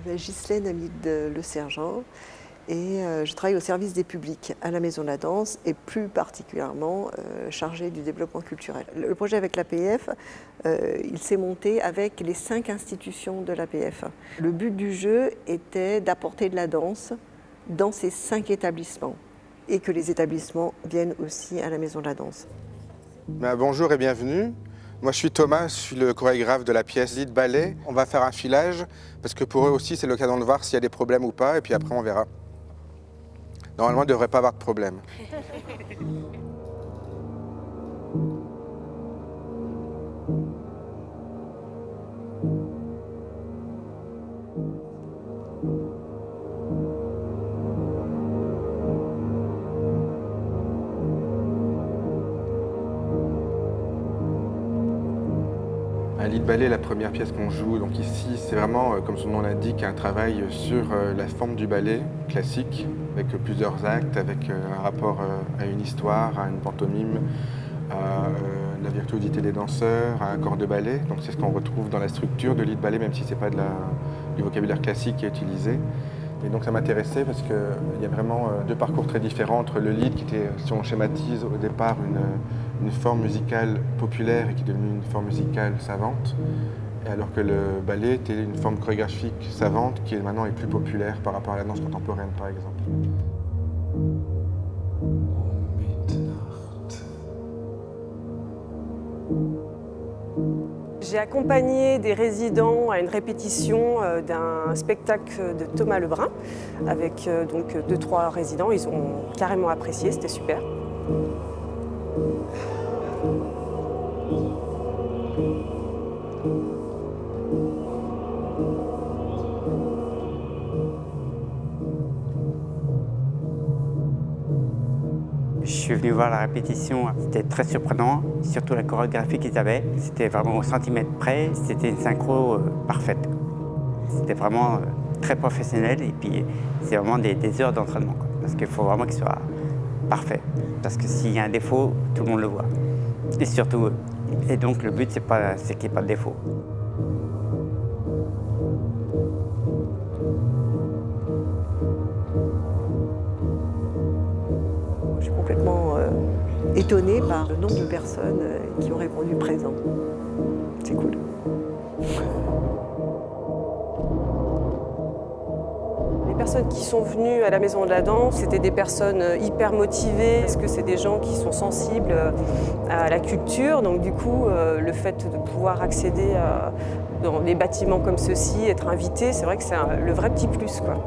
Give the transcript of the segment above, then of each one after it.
Ghislaine Hamid Le Sergent et je travaille au service des publics à la Maison de la Danse et plus particulièrement chargée du développement culturel. Le projet avec l'APF, il s'est monté avec les 5 institutions de l'APF. Le but du jeu était d'apporter de la danse dans ces 5 établissements et que les établissements viennent aussi à la Maison de la Danse. Bonjour et bienvenue. Moi je suis Thomas, je suis le chorégraphe de la pièce Lied Ballet. On va faire un filage parce que pour eux aussi c'est l'occasion de voir s'il y a des problèmes ou pas et puis après on verra. Normalement il ne devrait pas avoir de problème. Lied Ballet, la première pièce qu'on joue, donc ici c'est vraiment, comme son nom l'indique, un travail sur la forme du ballet classique, avec plusieurs actes, avec un rapport à une histoire, à une pantomime, à la virtuosité des danseurs, à un corps de ballet. Donc c'est ce qu'on retrouve dans la structure de Lied Ballet, même si ce n'est pas du vocabulaire classique qui est utilisé. Et donc ça m'intéressait parce qu'il y a vraiment 2 parcours très différents entre le lied qui était, si on schématise au départ, une forme musicale populaire et qui est devenue une forme musicale savante, alors que le ballet était une forme chorégraphique savante qui maintenant est plus populaire par rapport à la danse contemporaine par exemple. J'ai accompagné des résidents à une répétition d'un spectacle de Thomas Lebrun avec donc 2-3 résidents. Ils ont carrément apprécié, c'était super. Je suis venu voir la répétition, c'était très surprenant, surtout la chorégraphie qu'ils avaient. C'était vraiment au centimètre près, c'était une synchro parfaite. C'était vraiment très professionnel et puis c'est vraiment des heures d'entraînement, parce qu'il faut vraiment qu'il soit parfait. Parce que s'il y a un défaut, tout le monde le voit. Et surtout eux. Et donc le but, c'est qu'il n'y ait pas de défaut. Je suis complètement étonnée par le nombre de personnes qui ont répondu présent. C'est cool. Les personnes qui sont venues à la Maison de la Danse, c'était des personnes hyper motivées, parce que c'est des gens qui sont sensibles à la culture. Donc du coup, le fait de pouvoir accéder dans des bâtiments comme ceux-ci, être invité, c'est vrai que c'est le vrai petit plus, quoi.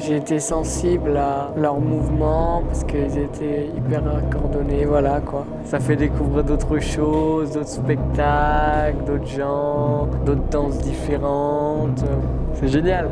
J'ai été sensible à leurs mouvements parce qu'ils étaient hyper coordonnés, voilà quoi. Ça fait découvrir d'autres choses, d'autres spectacles, d'autres gens, d'autres danses différentes. C'est génial.